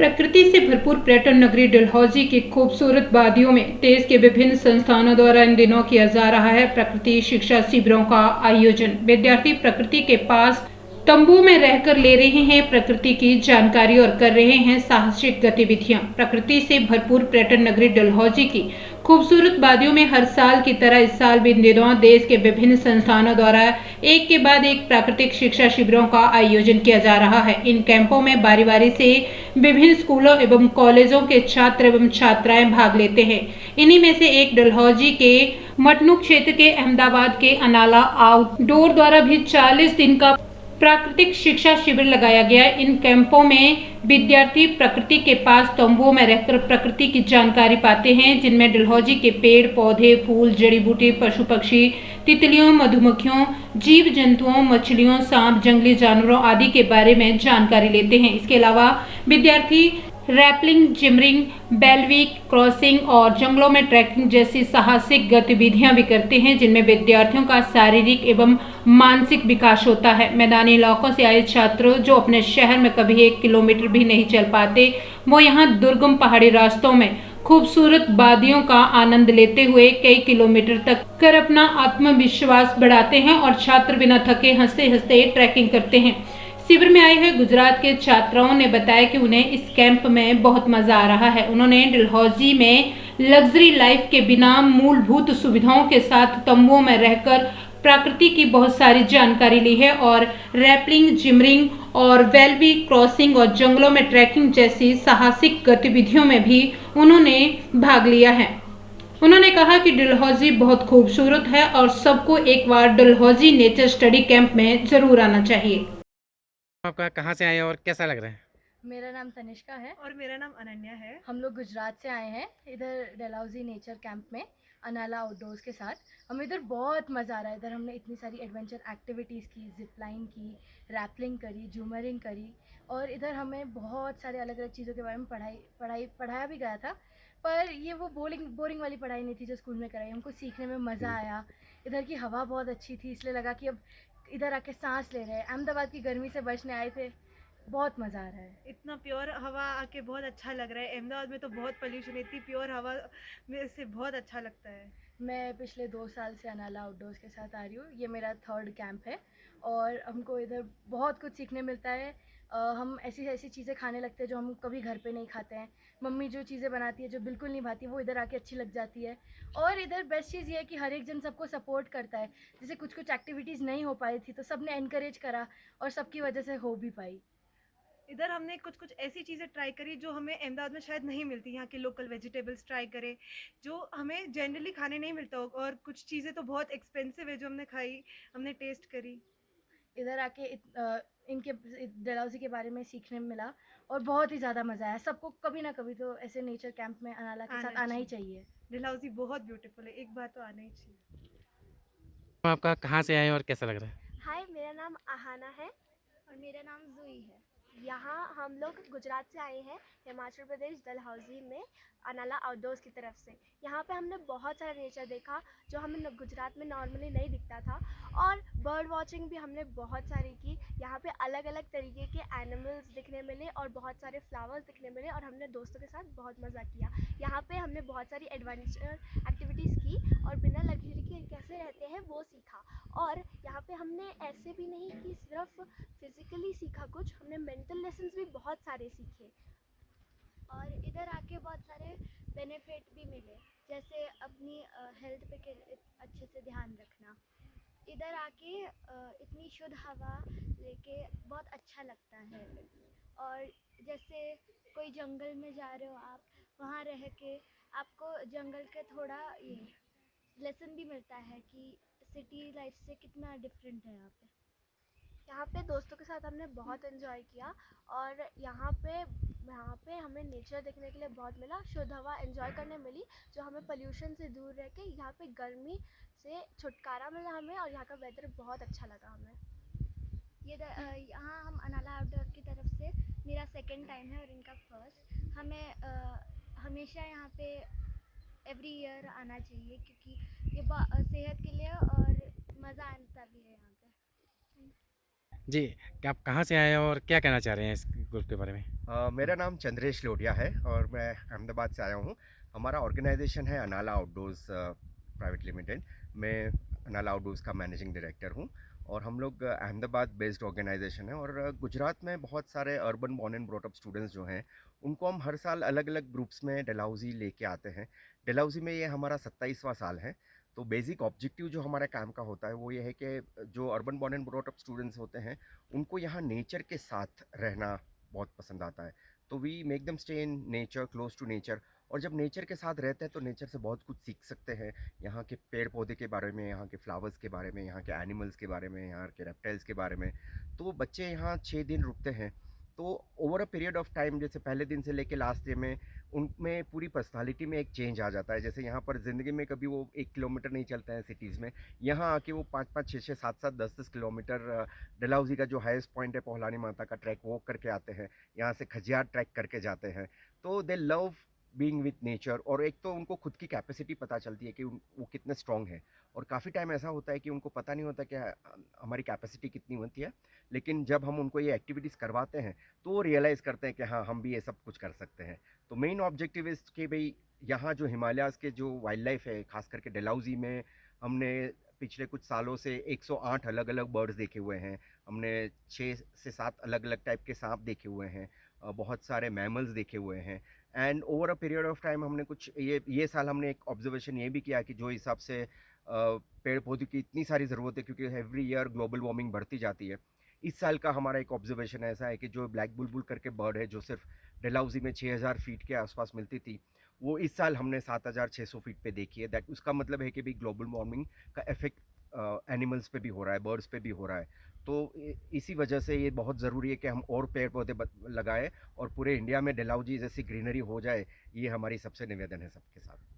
प्रकृति से भरपूर पर्यटन नगरी डलहौजी की खूबसूरत वादियों में देश के विभिन्न संस्थानों द्वारा इन दिनों किया जा रहा है प्रकृति शिक्षा शिविरों का आयोजन। विद्यार्थी प्रकृति के पास तंबू में रहकर ले रहे हैं प्रकृति की जानकारी और कर रहे हैं साहसिक गतिविधियां। प्रकृति से भरपूर पर्यटन नगरी डलहौजी की खूबसूरत वादियों में हर साल की तरह इस साल भी इन दिनों देश के विभिन्न संस्थानों द्वारा एक के बाद एक प्राकृतिक शिक्षा शिविरों का आयोजन किया जा रहा है। इन कैंपों में बारी बारी से विभिन्न स्कूलों एवं कॉलेजों के छात्र एवं छात्राएं भाग लेते हैं। इन्हीं में से एक डलहौजी के मटनू क्षेत्र के अहमदाबाद के अनाला आउटडोर द्वारा भी 40 दिन का प्राकृतिक शिक्षा शिविर लगाया गया। इन कैंपों में विद्यार्थी प्रकृति के पास तंबुओं में रहकर प्रकृति की जानकारी पाते हैं, जिनमें डलहौजी के पेड़ पौधे, फूल, जड़ी बूटी, पशु पक्षी, तितलियों, मधुमक्खियों, जीव जंतुओं, मछलियों, सांप, जंगली जानवरों आदि के बारे में जानकारी लेते हैं। इसके अलावा विद्यार्थी रैपलिंग, जिमरिंग, बेलवी क्रॉसिंग और जंगलों में ट्रैकिंग जैसी साहसिक गतिविधियां भी करते हैं, जिनमें विद्यार्थियों का शारीरिक एवं मानसिक विकास होता है। मैदानी इलाकों से आए छात्र जो अपने शहर में कभी 1 किलोमीटर भी नहीं चल पाते, वो यहाँ दुर्गम पहाड़ी रास्तों में खूबसूरत वादियों का आनंद लेते हुए कई किलोमीटर तक कर अपना आत्मविश्वास बढ़ाते हैं और छात्र बिना थके हंसते हंसते ट्रैकिंग करते हैं। शिविर में आए हुए गुजरात के छात्राओं ने बताया कि उन्हें इस कैंप में बहुत मजा आ रहा है। उन्होंने डलहौजी में लग्जरी लाइफ के बिना मूलभूत सुविधाओं के साथ तंबुओं में रहकर प्रकृति की बहुत सारी जानकारी ली है और रैपलिंग, जिमरिंग और वेलबी क्रॉसिंग और जंगलों में ट्रैकिंग जैसी साहसिक गतिविधियों में भी उन्होंने भाग लिया है। उन्होंने कहा कि डलहौजी बहुत खूबसूरत है और सबको एक बार डलहौजी नेचर स्टडी कैंप में जरूर आना चाहिए। आपका कहाँ से आए और कैसा लग रहा है? मेरा नाम तनिष्का है और मेरा नाम अनन्या है। हम लोग गुजरात से आए हैं इधर डलहौजी नेचर कैंप में अनाला आउटडोर्स के साथ। हमें इधर बहुत मज़ा आ रहा है। इधर हमने इतनी सारी एडवेंचर एक्टिविटीज़ की, जिपलाइन की, रैपलिंग करी, जूमरिंग करी और इधर हमें बहुत सारे अलग अलग चीज़ों के बारे में पढ़ाया भी गया था। पर ये वो बोरिंग वाली पढ़ाई नहीं थी जो स्कूल में कराई। हमको सीखने में मज़ा आया। इधर की हवा बहुत अच्छी थी, इसलिए लगा कि अब इधर आके सांस ले रहे हैं। अहमदाबाद की गर्मी से बचने आए थे, बहुत मज़ा आ रहा है। इतना प्योर हवा आके बहुत अच्छा लग रहा है। अहमदाबाद में तो बहुत पोल्यूशन है, इतनी प्योर हवा में से बहुत अच्छा लगता है। मैं पिछले 2 साल से अनाला आउटडोर्स के साथ आ रही हूँ। ये मेरा 3rd कैंप है और हमको इधर बहुत कुछ सीखने मिलता है। हम ऐसी चीज़ें खाने लगते हैं जो हम कभी घर पे नहीं खाते हैं। मम्मी जो चीज़ें बनाती है जो बिल्कुल नहीं भाती, वो इधर आके अच्छी लग जाती है। और इधर बेस्ट चीज़ ये है कि हर एक जन सबको सपोर्ट करता है। जैसे कुछ एक्टिविटीज़ नहीं हो पाई थी तो सब ने एनकरेज करा और सबकी वजह से हो भी पाई। इधर हमने कुछ ऐसी चीज़ें ट्राई करी जो हमें अहमदाबाद में शायद नहीं मिलती। यहाँ के लोकल वेजिटेबल्स ट्राई करे जो हमें जनरली खाने नहीं मिलता हो, और कुछ चीज़ें तो बहुत एक्सपेंसिव है जो हमने खाई, हमने टेस्ट करी। इधर आके इनके डलहौजी के बारे में सीखने में मिला और बहुत ही ज़्यादा मज़ा आया। सबको कभी ना कभी तो ऐसे नेचर कैंप में अनाला के साथ आना ही चाहिए। डलहौजी बहुत ब्यूटीफुल है, एक बार तो आना ही चाहिए। आपका कहाँ से आए और कैसा लग रहा है? हाय, मेरा नाम आहाना है और मेरा नाम जूही है। यहाँ हम लोग गुजरात से आए हैं, हिमाचल प्रदेश डलहौजी में अनाला आउटडोर्स की तरफ से। यहाँ पे हमने बहुत सारा नेचर देखा जो हमें गुजरात में नॉर्मली नहीं दिखता था, और बर्ड वॉचिंग भी हमने बहुत सारी की। यहाँ पे अलग अलग तरीके के एनिमल्स दिखने मिले और बहुत सारे फ्लावर्स दिखने मिले और हमने दोस्तों के साथ बहुत मज़ा किया। यहाँ पे हमने बहुत सारी एडवेंचर एक्टिविटीज़ की और बिना लग्जरी के कैसे रहते हैं वो सीखा। और यहाँ पे हमने ऐसे भी नहीं कि सिर्फ फिज़िकली सीखा कुछ, हमने मेंटल लेसन्स भी बहुत सारे सीखे और इधर आके बहुत सारे बेनिफिट भी मिले, जैसे अपनी हेल्थ पे अच्छे से ध्यान रखना। इधर आके इतनी शुद्ध हवा लेके बहुत अच्छा लगता है। और जैसे कोई जंगल में जा रहे हो आप, वहाँ रह के आपको जंगल के थोड़ा ये लेसन भी मिलता है कि सिटी लाइफ से कितना डिफरेंट है यहाँ पे दोस्तों के साथ हमने बहुत एंजॉय किया और यहाँ पे हमें नेचर देखने के लिए बहुत मिला, शुद्ध हवा एंजॉय करने मिली जो हमें पोल्यूशन से दूर रह के यहाँ पे गर्मी से छुटकारा मिला हमें, और यहाँ का वेदर बहुत अच्छा लगा हमें। यहाँ हम अनाला आउटडोर की तरफ से, मेरा 2nd टाइम है और इनका 1st। हमें हमेशा यहाँ पे एवरी ईयर आना चाहिए क्योंकि ये सेहत के लिए और मज़ा आता भी है यहाँ पे। जी, क्या आप कहाँ से आए और क्या कहना चाह रहे हैं इस ग्रुप के बारे में? मेरा नाम चंद्रेश लोटिया है और मैं अहमदाबाद से आया हूँ। हमारा ऑर्गेनाइजेशन है अनाला आउटडोर्स प्राइवेट लिमिटेड। मैं अनाला आउटडोर्स का मैनेजिंग डायरेक्टर हूँ और हम लोग अहमदाबाद बेस्ड ऑर्गेनाइजेशन है। और गुजरात में बहुत सारे urban born and brought up students जो हैं उनको हम हर साल अलग अलग ग्रुप्स में डलहौजी लेके आते हैं। डलहौजी में ये हमारा 27वां साल है। तो बेसिक ऑब्जेक्टिव जो हमारे काम का होता है वो ये है कि जो urban born and brought up students होते हैं उनको यहाँ नेचर के साथ रहना बहुत पसंद आता है। तो we make them stay in nature, close to nature. और जब नेचर के साथ रहते हैं तो नेचर से बहुत कुछ सीख सकते हैं। यहाँ के पेड़ पौधे के बारे में, यहाँ के फ्लावर्स के बारे में, यहाँ के एनिमल्स के बारे में, यहाँ के रेप्टाइल्स के बारे में। तो बच्चे यहाँ 6 दिन रुकते हैं। तो over a period of time, जैसे पहले दिन से लेके लास्ट डे में उनमें पूरी पर्सनालिटी में एक चेंज आ जाता है। जैसे यहाँ पर ज़िंदगी में कभी वो 1 किलोमीटर नहीं चलते हैं सिटीज़ में, यहाँ आके वो 5-5, 6-6, 7-7, 10-10 किलोमीटर डलहौजी का जो हाईएस्ट पॉइंट है पोहलानी माता का ट्रैक वो करके आते हैं। यहाँ से खजियार ट्रैक करके जाते हैं। तो दे लव बीइंग विद नेचर। और एक तो उनको खुद की कैपेसिटी पता चलती है कि वो कितने स्ट्रॉन्ग हैं। और काफ़ी टाइम ऐसा होता है कि उनको पता नहीं होता कि हमारी कैपेसिटी कितनी होती है, लेकिन जब हम उनको ये एक्टिविटीज़ करवाते हैं तो वो रियलाइज़ करते हैं कि हाँ, हम भी ये सब कुछ कर सकते हैं। तो मेन ऑब्जेक्टिव इस कि भाई यहाँ जो हिमालयाज़ के जो वाइल्ड लाइफ है, खास करके डलहौजी में हमने पिछले कुछ सालों से 108 अलग अलग बर्ड्स देखे हुए हैं। हमने 6 से 7 अलग अलग टाइप के सांप देखे हुए हैं। बहुत सारे मैमल्स देखे हुए हैं। And over a period of time हमने कुछ ये साल हमने एक ऑब्जर्वेशन ये भी किया कि जो हिसाब से पेड़ पौधे की इतनी सारी ज़रूरत है, क्योंकि एवरी ईयर ग्लोबल वार्मिंग बढ़ती जाती है। इस साल का हमारा एक ऑब्जर्वेशन ऐसा है कि जो ब्लैक बुलबुल करके बर्ड है, जो सिर्फ डलहौजी में 6000 फीट के आसपास मिलती थी, वो इस साल हमने 7600 फीट पे देखी है। दैट उसका मतलब है कि भाई ग्लोबल वार्मिंग का इफेक्ट एनिमल्स पे भी हो रहा है, बर्ड्स पे भी हो रहा है। तो इसी वजह से ये बहुत ज़रूरी है कि हम और पेड़ पौधे लगाएं और पूरे इंडिया में डलहौजी जैसी ग्रीनरी हो जाए। ये हमारी सबसे निवेदन है सबके साथ।